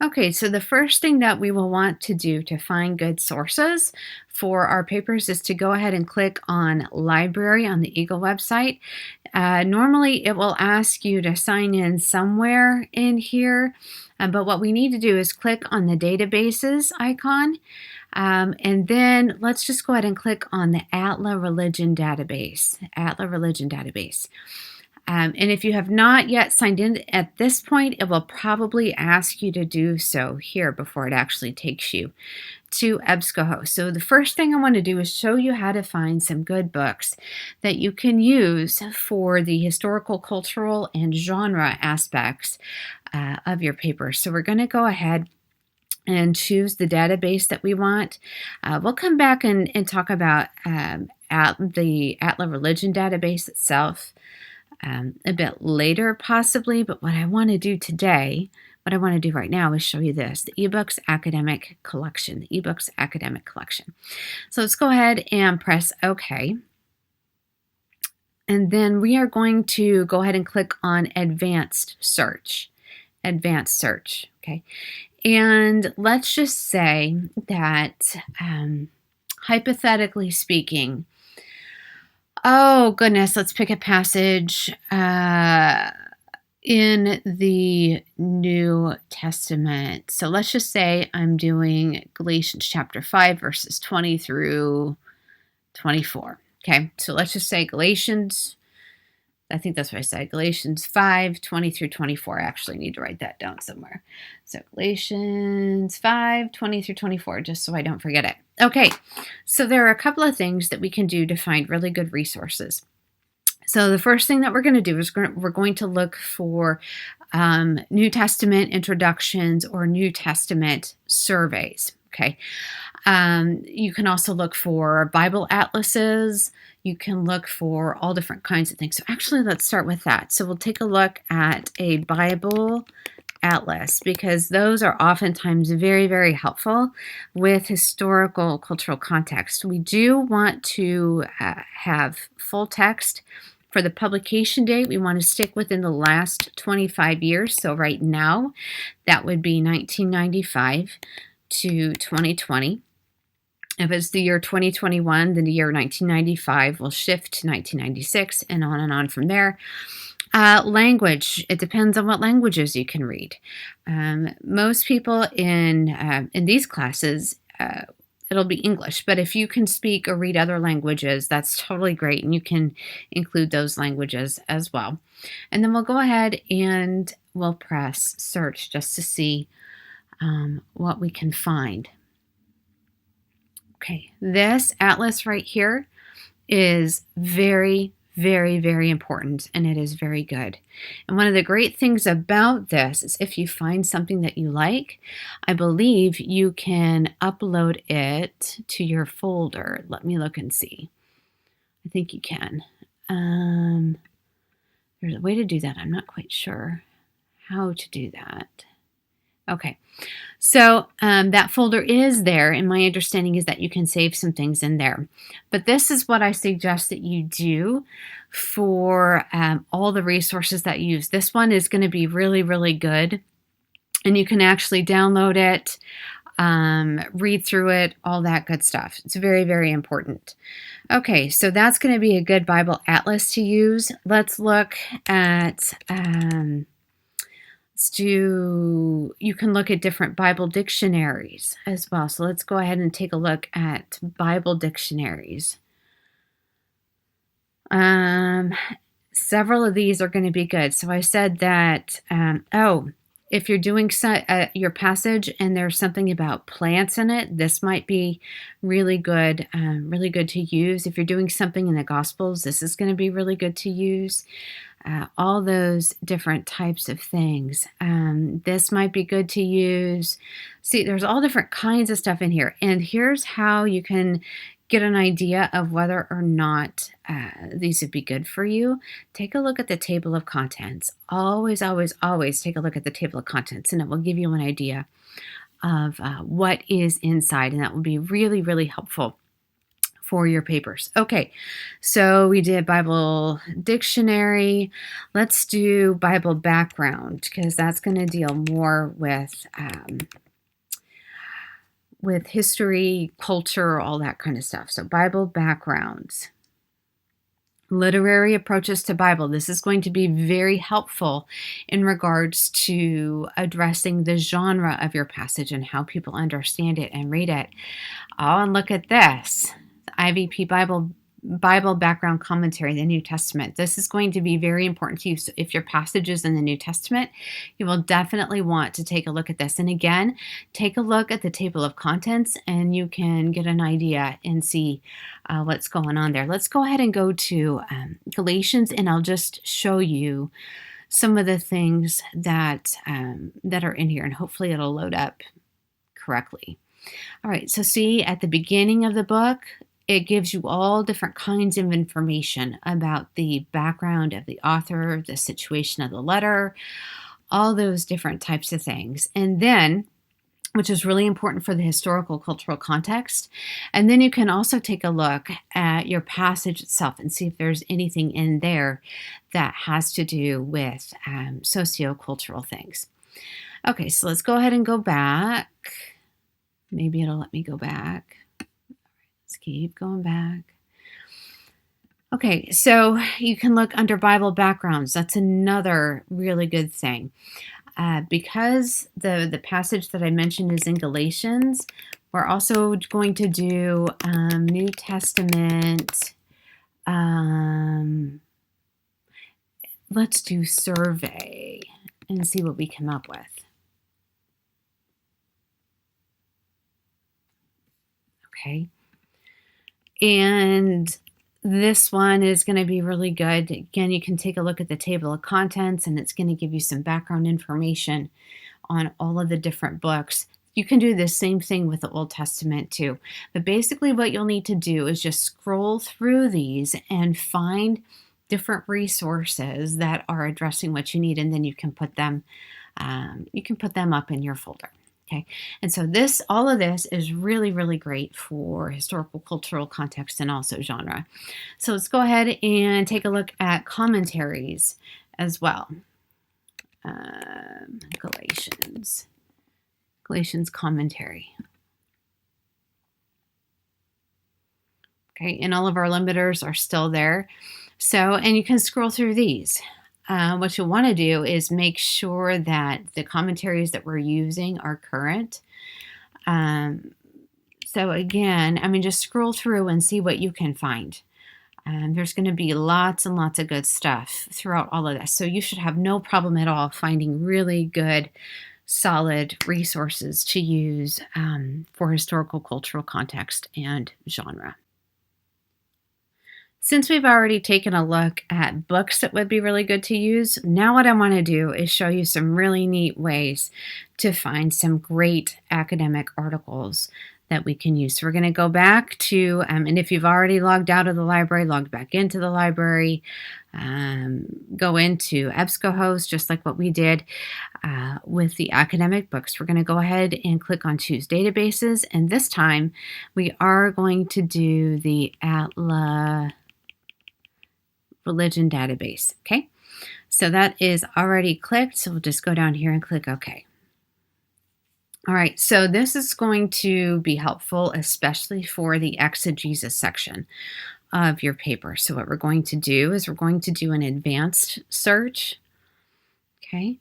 Okay, so the first thing that we will want to do to find good sources for our papers is to go ahead and click on Library on the Eagle website. Normally, it will ask you to sign in somewhere in here, but what we need to do is click on the databases icon, and then let's just go ahead and click on the Atla Religion Database. Atla Religion Database. And if you have not yet signed in at this point, it will probably ask you to do so here before it actually takes you to EBSCOhost. So the first thing I want to do is show you how to find some good books that you can use for the historical, cultural, and genre aspects of your paper. So we're going to go ahead and choose the database that we want. We'll come back and talk about the Atla Religion database itself a bit later possibly, but what I want to do today, what I want to do right now is show you this, the eBooks Academic Collection, the eBooks Academic Collection. So let's go ahead and press OK. And then we are going to go ahead and click on Advanced Search. Advanced Search, okay? And let's just say that, hypothetically speaking, oh, goodness, let's pick a passage in the New Testament. So let's just say I'm doing Galatians chapter 5, verses 20 through 24. Okay, so let's just say Galatians, I think that's what I said, Galatians 5, 20 through 24. I actually need to write that down somewhere. So Galatians 5, 20 through 24, just so I don't forget it. Okay, so there are a couple of things that we can do to find really good resources. So the first thing that we're going to do is we're going to look for New Testament introductions or New Testament surveys, okay? You can also look for Bible atlases. You can look for all different kinds of things. So actually, let's start with that. So we'll take a look at a Bible atlas because those are oftentimes very, very helpful with historical, cultural context. We do want to have full text. For the publication date, we want to stick within the last 25 years. So right now, that would be 1995 to 2020. If it's the year 2021, then the year 1995 will shift to 1996 and on from there. Language, it depends on what languages you can read. Most people in these classes, it'll be English, but if you can speak or read other languages, that's totally great, and you can include those languages as well. And then we'll go ahead and we'll press search just to see what we can find. Okay, this atlas right here is very, very, very important, and it is very good. And one of the great things about this is if you find something that you like, I believe you can upload it to your folder. Let me look and see. I think you can. There's a way to do that. I'm not quite sure how to do that. Okay, so that folder is there, and my understanding is that you can save some things in there. But this is what I suggest that you do for all the resources that you use. This one is going to be really, really good, and you can actually download it, read through it, all that good stuff. It's very, very important. Okay, so that's going to be a good Bible atlas to use. Let's look at... you can look at different Bible dictionaries as well. So let's go ahead and take a look at Bible dictionaries. Several of these are going to be good. So I said that, if you're doing your passage and there's something about plants in it, this might be really good to use. If you're doing something in the Gospels, this is going to be really good to use. All those different types of things. This might be good to use. See, there's all different kinds of stuff in here. And here's how you can get an idea of whether or not these would be good for you. Take a look at the table of contents. Always, always, always take a look at the table of contents, and it will give you an idea of what is inside. And that will be really, really helpful for your papers. Okay, so we did Bible dictionary. Let's do Bible background, because that's going to deal more with history, culture, all that kind of stuff. So Bible backgrounds. Literary approaches to Bible. This is going to be very helpful in regards to addressing the genre of your passage and how people understand it and read it. Oh, and look at this. The IVP Bible background commentary, the New Testament. This is going to be very important to you. So if your passage is in the New Testament, you will definitely want to take a look at this. And again, take a look at the table of contents and you can get an idea and see what's going on there. Let's go ahead and go to Galatians, and I'll just show you some of the things that are in here, and hopefully it'll load up correctly. All right, so see at the beginning of the book, it gives you all different kinds of information about the background of the author, the situation of the letter, all those different types of things. And then, which is really important for the historical cultural context. And then you can also take a look at your passage itself and see if there's anything in there that has to do with sociocultural things. Okay, so let's go ahead and go back. Maybe it'll let me go back. Let's keep going back. Okay, so you can look under Bible backgrounds. That's another really good thing. Because the passage that I mentioned is in Galatians, we're also going to do New Testament. Let's do survey and see what we come up with. Okay. And this one is going to be really good. Again, you can take a look at the table of contents, and it's going to give you some background information on all of the different books. You can do the same thing with the Old Testament too. But basically what you'll need to do is just scroll through these and find different resources that are addressing what you need, and then you can put them up in your folder. Okay, and so all of this is really, really great for historical, cultural context and also genre. So let's go ahead and take a look at commentaries as well. Galatians commentary. Okay, and all of our limiters are still there. So, and you can scroll through these. What you'll want to do is make sure that the commentaries that we're using are current. So again, just scroll through and see what you can find. There's going to be lots and lots of good stuff throughout all of this. So you should have no problem at all finding really good, solid resources to use for historical, cultural context and genre. Since we've already taken a look at books that would be really good to use, now what I want to do is show you some really neat ways to find some great academic articles that we can use. So we're going to go back to, and if you've already logged out of the library, log back into the library, go into EBSCOhost, just like what we did with the academic books. We're going to go ahead and click on Choose Databases, and this time we are going to do the ATLA Religion Database. Okay, so that is already clicked, so we'll just go down here and click OK. All right, so this is going to be helpful, especially for the exegesis section of your paper. So what we're going to do is we're going to do an advanced search. Okay,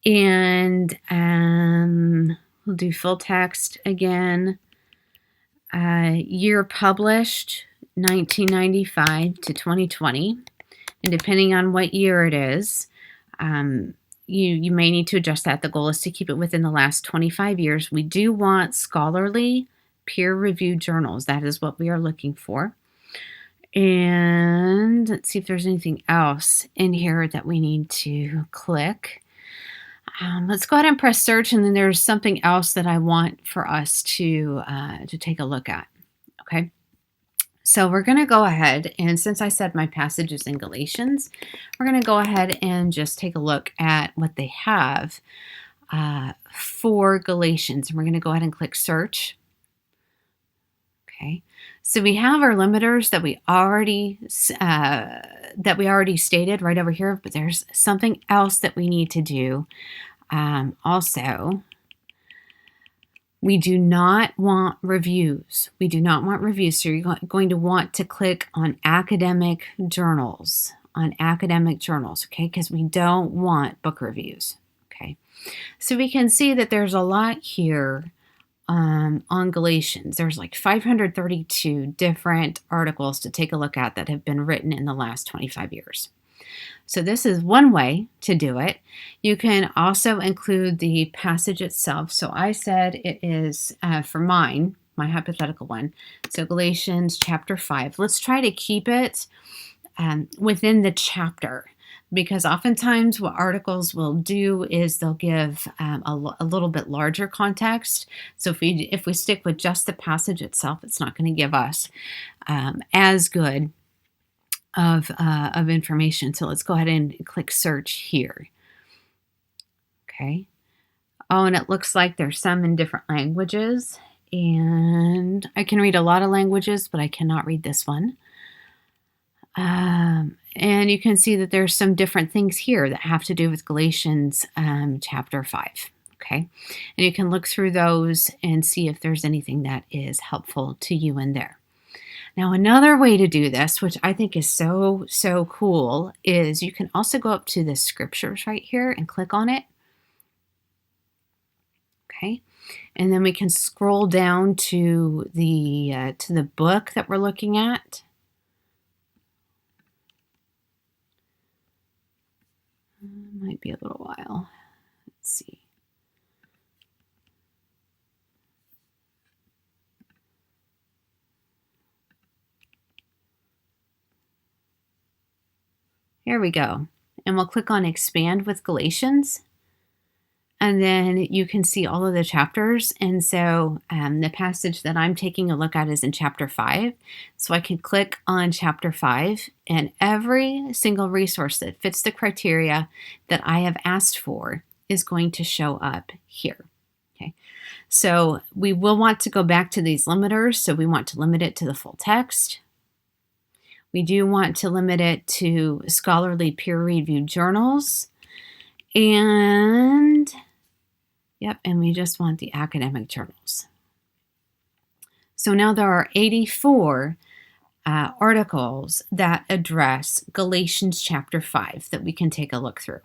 and we'll do full text again. Year published, 1995 to 2020. And depending on what year it is, you may need to adjust that. The goal is to keep it within the last 25 years. We do want scholarly, peer-reviewed journals. That is what we are looking for. And let's see if there's anything else in here that we need to click. Let's go ahead and press search, and then there's something else that I want for us to take a look at. Okay. So we're going to go ahead, and since I said my passage is in Galatians, we're going to go ahead and just take a look at what they have for Galatians. And we're going to go ahead and click search. Okay, so we have our limiters that we already stated right over here, but there's something else that we need to do. Also, we do not want reviews. We do not want reviews. So you're going to want to click on academic journals, okay, because we don't want book reviews. Okay, so we can see that there's a lot here on Galatians. There's like 532 different articles to take a look at that have been written in the last 25 years. So this is one way to do it. You can also include the passage itself. So I said it is, for mine, my hypothetical one, so Galatians chapter 5. Let's try to keep it within the chapter, because oftentimes what articles will do is they'll give a little bit larger context. So if we stick with just the passage itself, it's not going to give us as good of information. So let's go ahead and click search here. Okay. Oh, and it looks like there's some in different languages, and I can read a lot of languages, but I cannot read this one. And you can see that there's some different things here that have to do with Galatians chapter 5. Okay. And you can look through those and see if there's anything that is helpful to you in there. Now, another way to do this, which I think is so cool, is you can also go up to the scriptures right here and click on it. Okay. And then we can scroll down to the book that we're looking at. Might be a little while. Let's see. Here we go. And we'll click on expand with Galatians. And then you can see all of the chapters. And so the passage that I'm taking a look at is in chapter 5. So I can click on chapter 5, and every single resource that fits the criteria that I have asked for is going to show up here. Okay. So we will want to go back to these limiters. So we want to limit it to the full text. We do want to limit it to scholarly peer-reviewed journals. And we just want the academic journals. So now there are 84 articles that address Galatians chapter 5 that we can take a look through.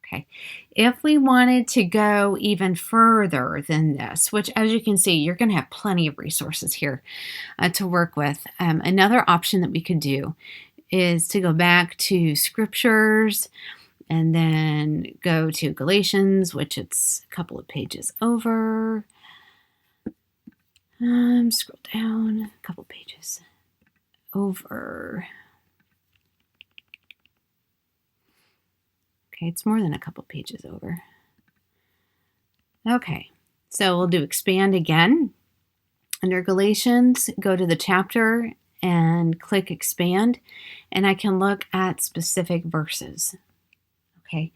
Okay. If we wanted to go even further than this, which as you can see, you're going to have plenty of resources here to work with. Another option that we could do is to go back to scriptures and then go to Galatians, which it's a couple of pages over. Scroll down a couple pages over. Okay, it's more than a couple pages over. Okay, so we'll do expand again. Under Galatians, go to the chapter and click expand, and I can look at specific verses. Okay,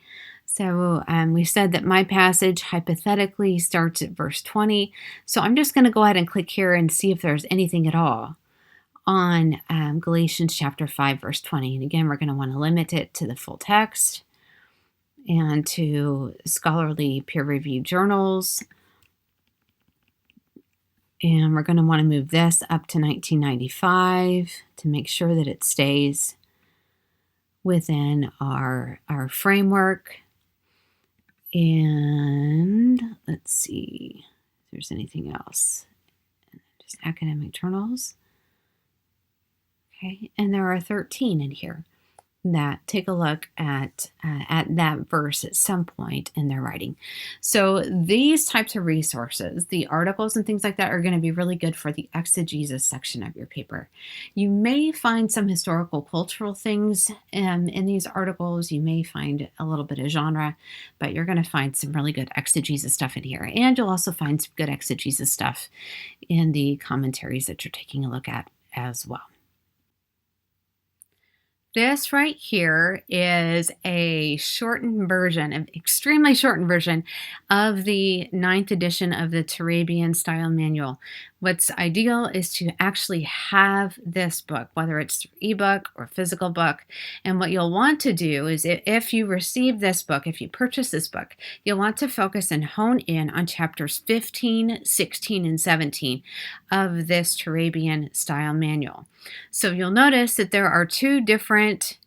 so we said that my passage hypothetically starts at verse 20. So I'm just going to go ahead and click here and see if there's anything at all on Galatians chapter 5, verse 20. And again, we're going to want to limit it to the full text and to scholarly peer-reviewed journals. And we're going to want to move this up to 1995 to make sure that it stays within our framework. And let's see if there's anything else. Just academic journals. Okay, and there are 13 in here that take a look at that verse at some point in their writing. So these types of resources, the articles and things like that, are going to be really good for the exegesis section of your paper. You may find some historical cultural things in these articles. You may find a little bit of genre, but you're going to find some really good exegesis stuff in here. And you'll also find some good exegesis stuff in the commentaries that you're taking a look at as well. This right here is a shortened version, an extremely shortened version of the 9th edition of the Turabian style manual, What's ideal is to actually have this book, whether it's ebook or physical book. And what you'll want to do is if you receive this book, if you purchase this book, you'll want to focus and hone in on chapters 15, 16, and 17 of this Turabian style manual. So you'll notice that there are two different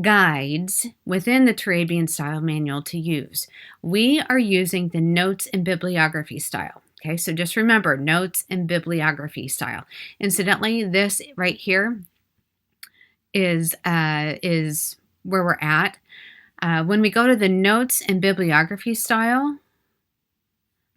guides within the Turabian style manual to use. We are using the notes and bibliography style. Okay, so just remember, notes and bibliography style. Incidentally, this right here is where we're at. When we go to the notes and bibliography style,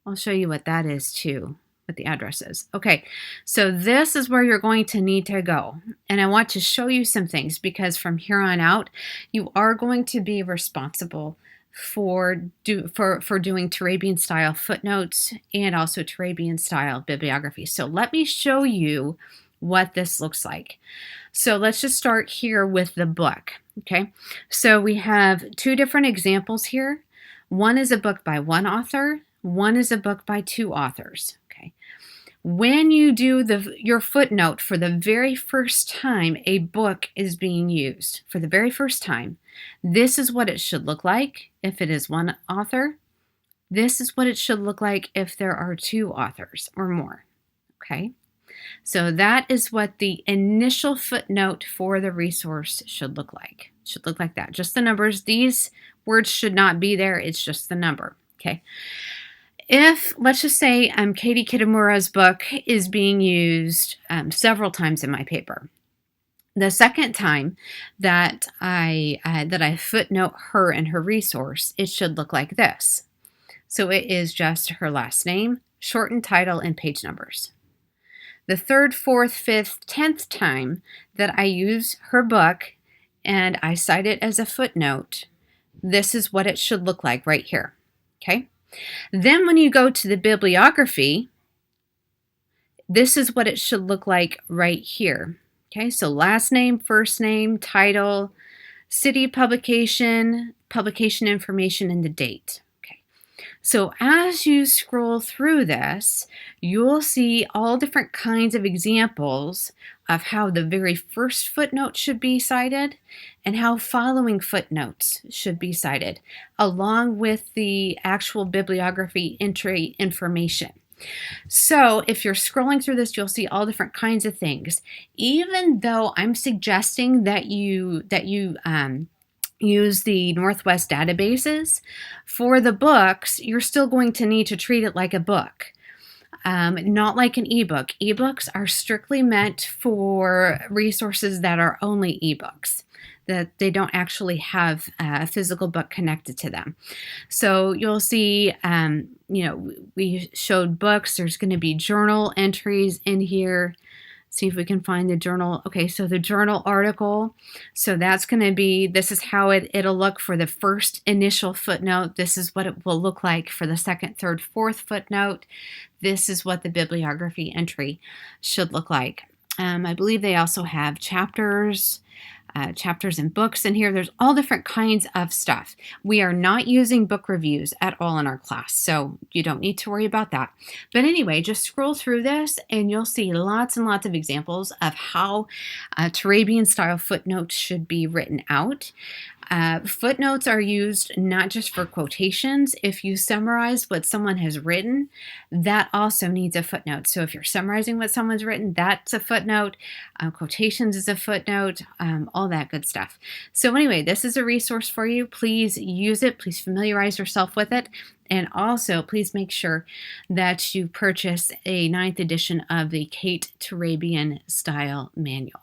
I'll show you what that is too, what the address is. Okay, so this is where you're going to need to go. And I want to show you some things because from here on out, you are going to be responsible for doing Turabian style footnotes and also Turabian style bibliography. So let me show you what this looks like. So let's just start here with the book. Okay, so we have two different examples here. One is a book by one author, one is a book by two authors. Okay, when you do your footnote for the very first time a book is being used, for the very first time, this is what it should look like if it is one author. This is what it should look like if there are two authors or more. Okay, so that is what the initial footnote for the resource should look like. It should look like that. Just the numbers. These words should not be there. It's just the number. Okay. If, let's just say, Katie Kitamura's book is being used several times in my paper, the second time that I footnote her and her resource, it should look like this. So it is just her last name, shortened title, and page numbers. The third, fourth, fifth, 10th time that I use her book and I cite it as a footnote, this is what it should look like right here. Okay. Then when you go to the bibliography, this is what it should look like right here. Okay, so last name, first name, title, city, publication, publication information, and the date. Okay, so as you scroll through this, you'll see all different kinds of examples of how the very first footnote should be cited and how following footnotes should be cited, along with the actual bibliography entry information. So if you're scrolling through this, you'll see all different kinds of things. Even though I'm suggesting that you use the Northwest databases, for the books, you're still going to need to treat it like a book. Not like an ebook. Ebooks are strictly meant for resources that are only ebooks, that they don't actually have a physical book connected to them. So you'll see, we showed books. There's going to be journal entries in here. See if we can find the journal. Okay, so the journal article. So that's going to be, this is how it'll look for the first initial footnote. This is what it will look like for the second, third, fourth footnote. This is what the bibliography entry should look like. I believe they also have chapters and books in here. There's all different kinds of stuff. We are not using book reviews at all in our class, so you don't need to worry about that. But anyway, just scroll through this and you'll see lots and lots of examples of how Turabian style footnotes should be written out. Footnotes are used not just for quotations. If you summarize what someone has written, that also needs a footnote. So if you're summarizing what someone's written, that's a footnote. Quotations is a footnote, all that good stuff. So anyway, this is a resource for you. Please use it. Please familiarize yourself with it. And also, please make sure that you purchase a 9th edition of the Kate Turabian Style Manual.